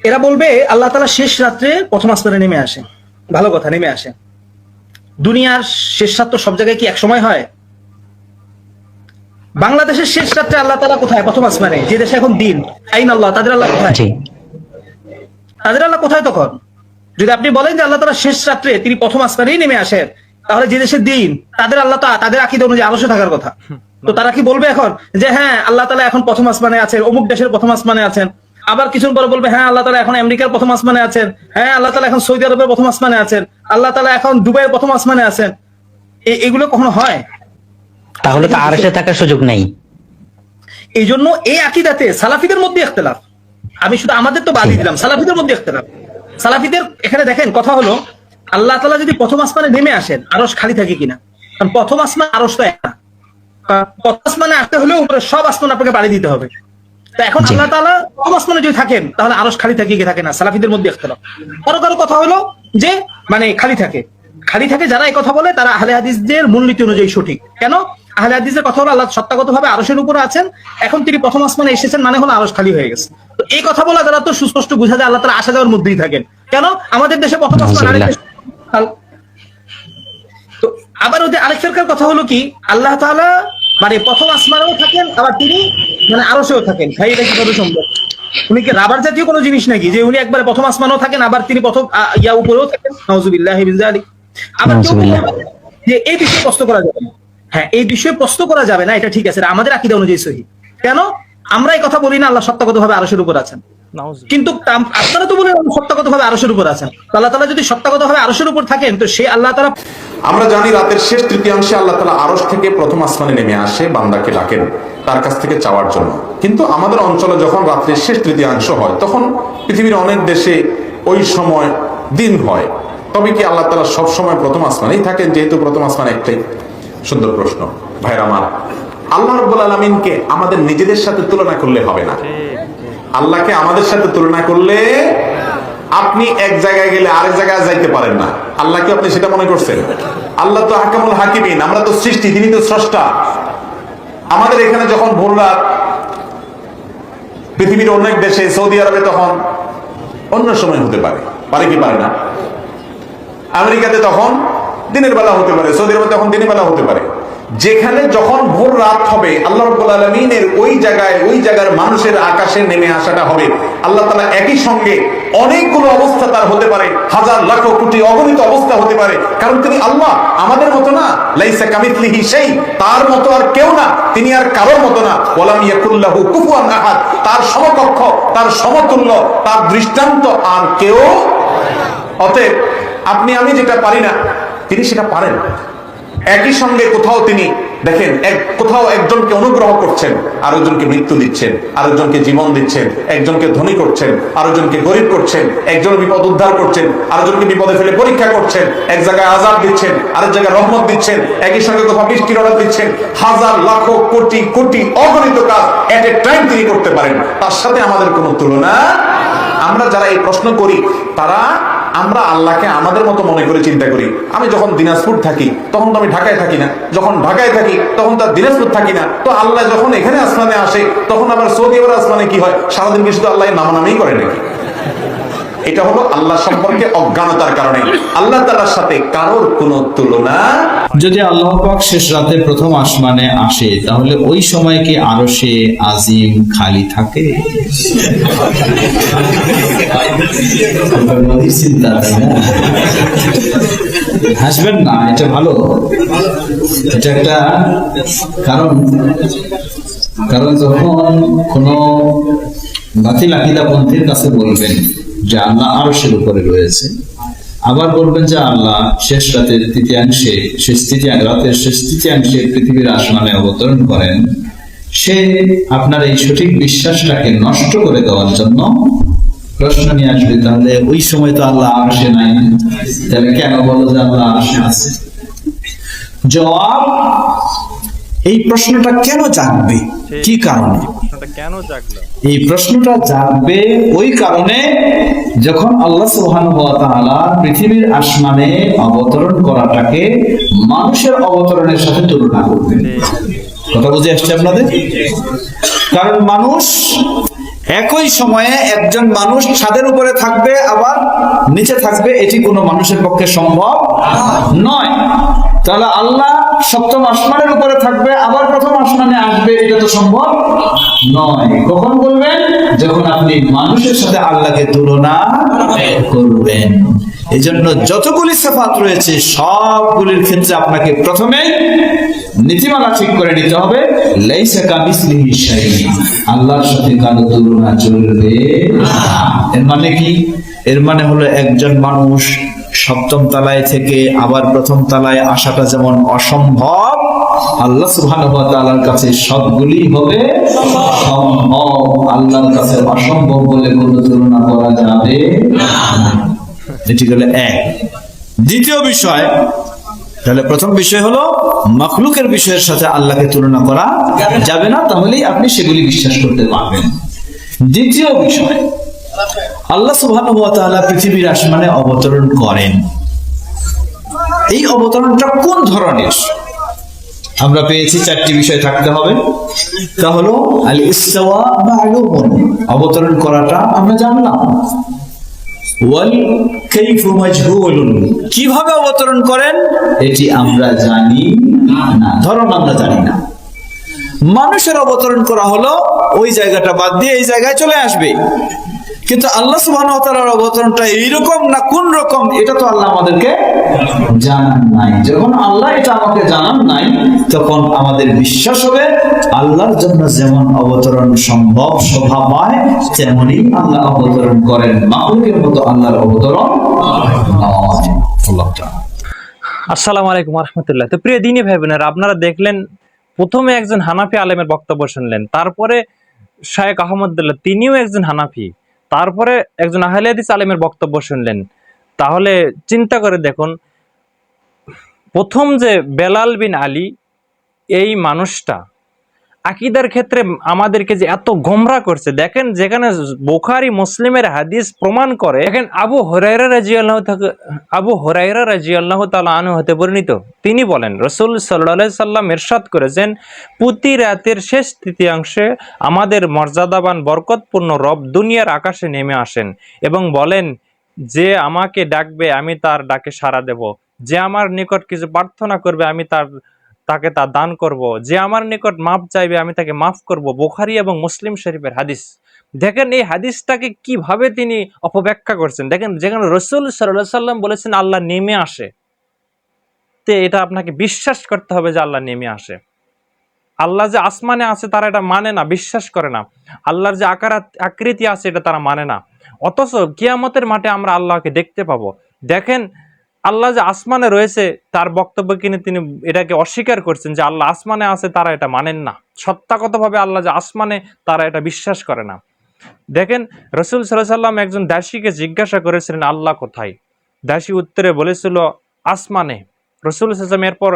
এরা বলবে আল্লাহ তাআলা শেষ রাত্রে প্রথম আসমানে নেমে আসে। ভালো কথা, নেমে আসে। দুনিয়ার শেষ রাত তো সব জায়গায় কি এক সময় হয়? বাংলাদেশের শেষ রাত্রে আল্লাহ তাআলা কোথায়? প্রথম আসমানে। যে দেশে এখন দিন, আইন আল্লাহ, তাদের আল্লাহ কোথায়? তাদের আল্লাহ কোথায় তখন? যদি আপনি বলেন যে আল্লাহ তাআলা শেষ রাত্রে তিনি প্রথম আসমানেই নেমে আসেন, তাহলে যে দেশের দিন তাদের আল্লাহ তো তাদের আকীদা অনুযায়ী আরশে থাকার কথা। তো তারা কি বলবে এখন যে হ্যাঁ আল্লাহ তাআলা এখন প্রথম আসমানে আছেন, অমুক দেশের প্রথম আসমানে আছেন? আবার কিছুদিন পরে বলবে হ্যাঁ আল্লাহ তাআলা এখন আমেরিকার প্রথম আসমানে আছেন, হ্যাঁ আল্লাহ তাআলা এখন সৌদি আরবের প্রথম আসমানে আছেন, আল্লাহ তাআলা এখন দুবাইয়ের প্রথম আসমানে আছেন। এগুলো কখনো হয়? তাহলে তো আরশে থাকার সুযোগ নেই। এই জন্য এই আকীদাতে সালাফিদের মধ্যে ইখতিলাফ। আমি শুধু আমাদের তো বাদই দিলাম, সালাফিদের মধ্যে ইখতিলাফ। সালাফিদের এখানে দেখেন কথা হলো, আল্লাহ তাআলা যদি প্রথম আসমানে নেমে আসেন, আরশ খালি থাকে কিনা? কারণ প্রথম আসমান আরশ তো একটা, প্রথম আসমানে আসতে হলে উপরে সব আসমান আপনাকে বাড়ি দিতে হবে। তো এখন আল্লাহ তাআলা প্রথম আসমানে যদি থাকেন, তাহলে আরশ খালি থাকে কি থাকে না? সালাফিদের মধ্যে ইখতিলাফ। কারো কারো কথা হলো যে মানে খালি থাকে। খালি থাকে যারা এই কথা বলে তারা আহলে হাদিসদের মূলনীতি অনুযায়ী সঠিক। কেন? আহলে হাদিসের কথা হলো আল্লাহ সত্তাগতভাবে আরশের উপরে আছেন, এখন তিনি প্রথম আসমানে এসেছেন, মানে হলো আরশ খালি হয়ে গেছে। তো এই কথা বলা দ্বারা তো সুস্পষ্ট বোঝা যায় আল্লাহ তাআলা আসা যাওয়ার মধ্যেই থাকেন। কেন? আমাদের দেশে প্রথম আসমান, আরেক দেশে তো আবার ওদের আরেক ফেরকার কথা হলো কি, আল্লাহ তাআলা মানে প্রথম আসমানেও থাকেন, আবার তিনি মানে আরশেও থাকেন। ভাই এটা কিভাবে সম্ভব? উনি কি রাবার জাতীয় কোনো জিনিস নাকি যে উনি একবারে প্রথম আসমানেও থাকেন, আবার তিনি প্রথম উপরেও থাকেন? নাউজুবিল্লাহি মিন যালিক। আবার কেউ যে এই বিষয়ে প্রশ্ন করা যাবে না। হ্যাঁ, এই বিষয়ে প্রশ্ন করা যাবে না, এটা ঠিক আছে, এটা আমাদের আকীদা অনুযায়ী সহিহ। কেন? আমরা এই কথা বলি না আল্লাহ সত্তাগতভাবে আরশের উপর আছেন, কিন্তু আপনারা তো বলেন সত্তাগতভাবে আরশের উপর আছেন। আল্লাহ তাআলা যদি সত্তাগতভাবে আরশের উপর থাকেন, তো সে আল্লাহ তাআলা, আমরা জানি রাতের শেষ তৃতীয়াংশে আল্লাহ তাআলা আরশ থেকে প্রথম আসমানে নেমে আসে, বান্দাকে ডাকেন তার কাছ থেকে চাওয়ার জন্য। কিন্তু আমাদের অঞ্চলে যখন রাত্রের শেষ তৃতীয়াংশ হয়, তখন পৃথিবীর অনেক দেশে ওই সময় দিন হয়। তবে কি আল্লাহ তাআলা সব সময় প্রথম আসমানেই থাকেন, যেহেতু প্রথম আসমান একটাই? সুন্দর প্রশ্ন। ভাইরা আমার, আল্লাহ রাব্বুল আলামিনকে আমাদের নিজেদের সাথে তুলনা করলে হবে না। আল্লাহকে আমাদের সাথে তুলনা করলে আপনি এক জায়গায় গেলে আরেক জায়গায় যাইতে পারেন না। আল্লাহকে আপনি সেটা মনে করছেন? আল্লাহ তো হাকামুল হাকিমিন, আমরা তো সৃষ্টি, তিনি তো স্রষ্টা। আমাদের এখানে যখন ভোর রাত, পৃথিবীর অনেক দেশে, সৌদি আরবে তখন অন্য সময় হতে পারে, পারে কি পারে না? আমেরিকাতে তখন দিনের বেলা হতে পারে, সৌদি আরবে তখন দিনের বেলা হতে পারে। যেখানে যখন ভোর রাত হবে, আল্লাহ রাব্বুল আলামিনের ওই জায়গায়, ওই জায়গার মানুষের আকাশে নেমে আসাটা হবে। আল্লাহ তাআলা একই সঙ্গে অনেকগুলো অবস্থা তার হতে পারে, হাজার লাখ কোটি অগণিত অবস্থা হতে পারে, কারণ তিনি আল্লাহ, আমাদের মতো না। লাইসা কামিথলিহি শাই, তার মতো আর কেউ না, তিনি আর কারোর মতো না। ওয়ালাম ইয়াকুল্লাহু কুফুয়ান আহাদ, তার সমকক্ষ, তার সমতুল্য, তার দৃষ্টান্ত আর কেউ। অতএব আপনি আমি যেটা পারি না, তিনি সেটা পারেন। একই সঙ্গে কোথাও তিনি দেখেন, কোথাও একজনকে অনুগ্রহ করছেন, আরেকজনকে মৃত্যু দিচ্ছেন, আরেকজনকে জীবন দিচ্ছেন, একজনকে ধনী করছেন, আরেকজনকে গরিব করছেন, একজন বিপদ উদ্ধার করছেন, আরেকজনকে বিপদে ফেলে পরীক্ষা করছেন, এক জায়গায় আযাব দিচ্ছেন, আরেক জায়গায় রহমত দিচ্ছেন, একই সঙ্গে কোথাও বৃষ্টির অর্ডার দিচ্ছেন। হাজার লাখ কোটি কোটি অগণিত কাজ এট এ টাইম তিনি করতে পারেন, তার সাথে আমাদের কোনো তুলনা। আমরা যারা এই প্রশ্ন করি, তারা আমরা আল্লাহকে আমাদের মতো মনে করে চিন্তা করি। আমি যখন দিনাজপুর থাকি, তখন তো আমি ঢাকায় থাকি না, যখন ঢাকায় থাকি তখন তো দিনাজপুর থাকি না। তো আল্লাহ যখন এখানে আসমানে আসে, তখন আবার সৌদি আরবের আসমানে কি হয়? সারাদিন কি শুধু আল্লাহ নামানামেই করে নাকি? এটা হলো আল্লাহ সম্পর্কে অজ্ঞানতার কারণে। আল্লাহ তাআলার সাথে কারোর কোনো তুলনা। যদি আল্লাহ পাক শেষ রাতে প্রথম আসমানে আসে, তাহলে ওই সময় কি আরশে আজিম খালি থাকে? চিন্তা, তাই না? হাসবেন না, এটা ভালো, এটা একটা কারণ যখন কোন বাতিল আকীদাপন্থীর কাছে বলবেন যে আল্লাহ আরশের উপরে রয়েছে, আবার বলবেন যে আল্লাহ শেষ রাতের তৃতীয়াংশে, রাতের শেষ তৃতীয়াংশে পৃথিবীর আসমানে অবতরণ করেন, সে আপনার এই সঠিক বিশ্বাসটাকে নষ্ট করে দেওয়ার জন্য প্রশ্ন নিয়ে আসবে, তাহলে ওই সময় তো আল্লাহ আরশে নাই, তাহলে কেন বলো যে আল্লাহ আরশে আছে? জবাব, এই প্রশ্নটা কেন জাগবে, কি কারণে? এই প্রশ্নটা জাগবে ওই কারণে, যখন আল্লাহ সুবহানাহু ওয়া তাআলা পৃথিবীর আসমানে অবতরণ করাটাকে মানুষের অবতরণের সাথে তুলনা করবেন। কথা বুঝে আসছে আপনাদের? কারণ মানুষ একই সময়ে একজন মানুষ ছাদের উপরে থাকবে আবার নিচে থাকবে, এটি কোনো মানুষের পক্ষে সম্ভব নয়। তাহলে আল্লাহ সপ্তম আসমানের উপরে থাকবে আবার প্রথম আসমানে আসবে, এটা তো সম্ভব নয়। কখন বলবেন? যখন আপনি মানুষের সাথে আল্লাহকে তুলনা করবেন। এই জন্য যতগুলি সিফাত রয়েছে সবগুলির ক্ষেত্রে আপনাকে প্রথমে নীতিমালা ঠিক করে নিতে হবে, লাইসা কামিসলিহি শাইউন, আল্লাহর সাথে কারো তুলনা চলবে না। এর মানে কি? এর মানে হলো একজন মানুষ সপ্তম তলায় থেকে আবার প্রথম তলায় আসাটা যেমন অসম্ভব, আল্লাহ সুবহানাহু ওয়া তাআলার কাছে সবগুলি হবে সম্ভব। আল্লাহর কাছে অসম্ভব বলে কোনো তুলনা করা যাবে না। এটি হলো এক। দ্বিতীয় বিষয়, তাহলে প্রথম বিষয় হলো মাখলুকের বিষয়ের সাথে আল্লাহকে তুলনা করা যাবে না, তাহলেই আপনি সেগুলি বিশ্বাস করতে পারবেন। দ্বিতীয় বিষয়, আল্লাহ সুবহানাহু ওয়া তাআলা পৃথিবীর আসমানে অবতরণ করেন। এই অবতরণটা কোন ধরনের? আমরা পেয়েছি চারটি বিষয় থাকতে হবে। তা হলো আল ইস্তিওয়া মা'লুমুন, অবতরণ করাটা আমরা জানলাম। ওয়াল কাইফু মাজহুলুন, কিভাবে অবতরণ করেন এটি আমরা জানি না, ধরন আমরা জানি না। মানুষের অবতরণ করা হলো ওই জায়গাটা বাদ দিয়ে এই জায়গায় চলে আসবে, কিন্তু আল্লাহ সুবহানাহু ওয়া তাআলার অবতরণটা এইরকম না কোন রকম এটা তো আল্লাহ আমাদেরকে জানান নাই। যখন আল্লাহ এটা আমাকে জানান নাই, তখন আমাদের বিশ্বাস হবে আল্লাহর জন্য যেমন অবতরণ সম্ভব শোভাময়, তেমনি আল্লাহ অবতরণ করেন, মাখলুকের মতো আল্লাহর অবতরণ নয়। আল্লাহ তাআলা। আসসালামু আলাইকুম ওয়া রাহমাতুল্লাহ। তো প্রিয় দিনী ভাই বোনেরা, আপনারা দেখলেন প্রথমে একজন হানাফি আলেমের বক্তব্য শুনলেন, তারপরে শায়েখ আহমদুল্লাহ তিনিও একজন হানাফি, তারপরে একজন আহলে হাদিস আলেমের বক্তব্য শুনলেন। তাহলে চিন্তা করে দেখুন, প্রথম যে বেলাল বিন আলী, এই মানুষটা আকীদার ক্ষেত্রে আমাদেরকে যে এত গোমরা করছে, দেখেন যেখানে বুখারী মুসলিমের হাদিস প্রমাণ করে, দেখেন আবু হুরায়রা রাদিয়াল্লাহু তাআলা আনহু হতে বর্ণিত, তিনি বলেন রাসূল সাল্লাল্লাহু আলাইহি সাল্লাম ইরশাদ করেছেন, প্রতি রাতের শেষ তৃতীয়াংশে আমাদের মর্যাদাবান বরকতপূর্ণ রব দুনিয়ার আকাশে নেমে আসেন এবং বলেন, যে আমাকে ডাকবে আমি তার ডাকে সাড়া দেব, যে আমার নিকট কিছু প্রার্থনা করবে আমি তাকে তা দান করব, যে আমার নিকট মাফ চাইবে আমি তাকে মাফ করব। বুখারী এবং মুসলিম শরীফের হাদিস। দেখেন এই হাদিসটাকে কিভাবে তিনি অপব্যাখ্যা করছেন। দেখেন যেখানে রাসূল সাল্লাল্লাহু আলাইহি সাল্লাম বলেছেন আল্লাহ নেমে আসে, তে এটা আপনাকে বিশ্বাস করতে হবে যে আল্লাহ নেমে আসে। আল্লাহ যে আসমানে আছে তারা এটা মানে না, বিশ্বাস করে না। আল্লাহর যে আকৃতি আছে এটা তারা মানে না। অথচ কিয়ামতের মাঠে আমরা আল্লাহকে দেখতে পাবো। দেখেন আল্লাহ যে আসমানে রয়েছে তার বক্তব্য কিনে তিনি এটাকে অস্বীকার করছেন যে আল্লাহ আসমানে আছে, তারা এটা মানেন না। সত্যাগতভাবে আল্লাহ যে আসমানে তারা এটা বিশ্বাস করে না। দেখেন রাসূল সাল্লাল্লাহু আলাইহি সাল্লাম একজন দাসীকে জিজ্ঞাসা করেছিলেন আল্লাহ কোথায়? দাসী উত্তরে বলেছিল আসমানে। রাসূল সাল্লাল্লাহু আলাইহি সাল্লাম এরপর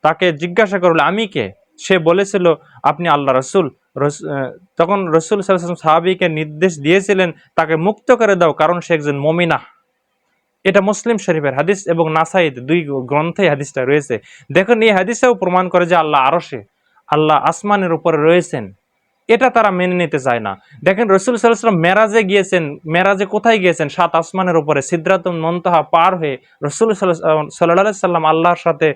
তাকে জিজ্ঞাসা করলো আমি কে? সে বলেছিল আপনি আল্লাহ রাসূল। তখন রাসূল সাল্লাল্লাহু আলাইহি সাল্লাম সাহাবীকে নির্দেশ দিয়েছিলেন তাকে মুক্ত করে দাও, কারণ সে একজন মুমিনা। এটা মুসলিম শরীফের হাদিস এবং নাসাঈতে দুই গ্রন্থে হাদিসটা রয়েছে। দেখুন এই হাদিসেও প্রমাণ করে যে আল্লাহ আরশে, আল্লাহ আসমানের উপরে রয়েছেন। এটা তারা মেনে নিতে চায় না। দেখেন রাসূল সাল্লাল্লাহু আলাইহি ওয়াসাল্লাম মেরাজে গিয়েছেন। মেরাজে কোথায় গিয়েছেন? ৭ আসমানের উপরে সিদরাতুল মুনতাহা পার হয়ে রাসূল সাল্লাল্লাহু আলাইহি ওয়াসাল্লাম আল্লাহর সাথে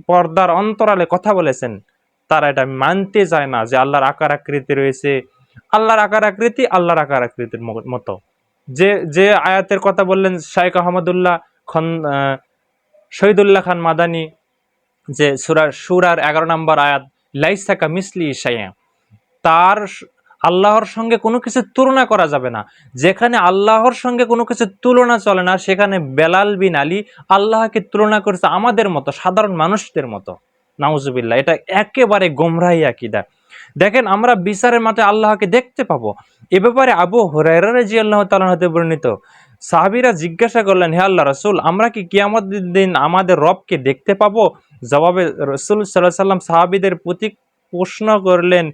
পর্দার অন্তরালে কথা বলেছেন। তারা এটা মানতে চায় না যে আল্লাহর আকার আকৃতি রয়েছে। আল্লাহর আকার আকৃতি আল্লাহর আকার আকৃতির মতো। যে আয়াতের কথা বললেন শাইখ শহীদুল্লাহ খান মাদানী, যে সূরার 11 নম্বর আয়াত, লাইসা কামিসলিহি শাইউন, তার আল্লাহর সঙ্গে কোনো কিছু তুলনা করা যাবে না। যেখানে আল্লাহর সঙ্গে কোনো কিছু তুলনা চলে না, সেখানে বেলাল বিন আলী আল্লাহকে তুলনা করেছে আমাদের মতো সাধারণ মানুষদের মতো। নাউজুবিল্লাহ, এটা একেবারে গোমরাহি আকীদা। দেখেন আমরা বিচারের মাঠে আল্লাহকে দেখতে পাবো। এ ব্যাপারে আবু হুরায়রা রাদিয়াল্লাহু তাআলা হতে বর্ণিত, সাহাবীরা জিজ্ঞাসা করলেন, হে আল্লাহ রাসূল, আমরা কি কিয়ামতের দিন আমাদের রবকে দেখতে পাবো? জবাবে রাসূল সাল্লাল্লাহু আলাইহি ওয়াসাল্লাম সাহাবীদের প্রতি প্রশ্ন করলেন,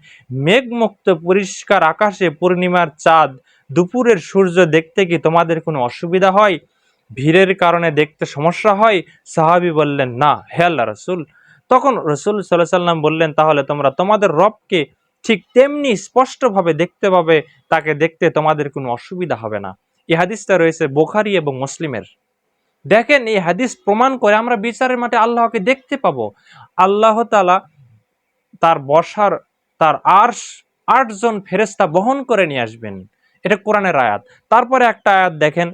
মেঘমুক্ত পরিষ্কার আকাশে পূর্ণিমার চাঁদ, দুপুরের সূর্য দেখতে কি তোমাদের কোনো অসুবিধা হয়? ভিড়ের কারণে দেখতে সমস্যা হয়? সাহাবী বললেন, না হে আল্লাহ রাসূল। তখন রাসূল সাল্লাল্লাহু আলাইহি ওয়াসাল্লাম বললেন, তাহলে তোমরা তোমাদের রবকে ঠিক তেমনি স্পষ্টভাবে দেখতে পাবে, তাকে দেখতে তোমাদের কোনো অসুবিধা হবে না। এই হাদিসটা রয়েছে বুখারী এবং মুসলিমের। দেখেন, এই হাদিস প্রমাণ করে আমরা বিচারের মাঠে আল্লাহকে দেখতে পাবো। আল্লাহ তাআলা তার বসার, তার আরশ ৮ জন ফেরেশতা বহন করে নিয়ে আসবেন। এটা কোরআনের আয়াত। তারপরে একটা আয়াত দেখেন,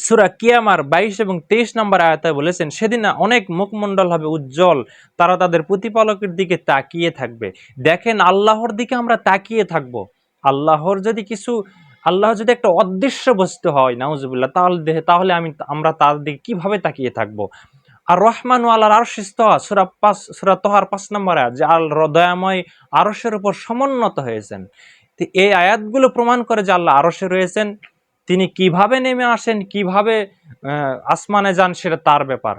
সূরা কিয়ামার ২২ এবং ২৩ নম্বর আয়াতে বলেছেন, সেদিন অনেক মুখমণ্ডল হবে উজ্জ্বল, তারা তাদের প্রতিপালকের দিকে তাকিয়ে থাকবে। দেখেন, আল্লাহর দিকে আমরা তাকিয়ে থাকব। আল্লাহর যদি কিছু, আল্লাহ যদি একটা অদৃশ্য বস্তু হয়, নাউজুবিল্লাহ, তাহলে আমরা তার দিকে কিভাবে তাকিয়ে থাকব? আর রহমান আল্লাহর আরশ ইস্তাওয়া, সূরা তহার ৫ নম্বর আয়াত, যে দয়াময় আরশের উপর সমুন্নত হয়েছেন। তো এই আয়াতগুলো প্রমাণ করে যে আল্লাহ আরশে রয়েছেন। তিনি কিভাবে নেমে আসেন, কিভাবে আসমানে যান, সেটা তার ব্যাপার।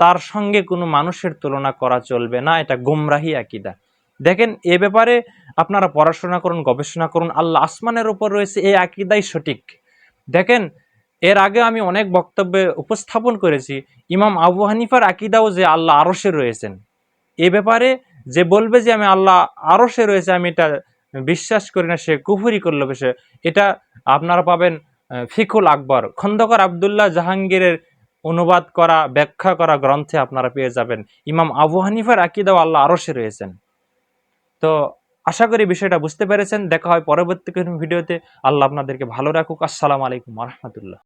তার সঙ্গে কোনো মানুষের তুলনা করা চলবে না, এটা গোমরাহি আকীদা। দেখেন, এ ব্যাপারে আপনারা পড়াশোনা করুন, গবেষণা করুন। আল্লাহ আসমানের উপর রয়েছে, এই আকীদাই সঠিক। দেখেন, এর আগে আমি অনেক বক্তব্যে উপস্থাপন করেছি, ইমাম আবু হানিফার আকীদাও যে আল্লাহ আরশে রয়েছেন। এ ব্যাপারে যে বলবে যে আমি আল্লাহ আরশে রয়েছে, আমি এটা বিশ্বাস করি না, সে কুফরি করলো সে। এটা আপনারা পাবেন ফিকুল আকবর, খন্দকার আব্দুল্লাহ জাহাঙ্গীরের অনুবাদ করা, ব্যাখ্যা করা গ্রন্থে আপনারা পেয়ে যাবেন। ইমাম আবু হানিফার আকীদাও আল্লাহ আরশে রয়েছেন। তো আশা করি বিষয়টা বুঝতে পেরেছেন। দেখা হয় পরবর্তী কোনো ভিডিওতে। আল্লাহ আপনাদেরকে ভালো রাখুক। আসসালামু আলাইকুম ওয়া রাহমাতুল্লাহ।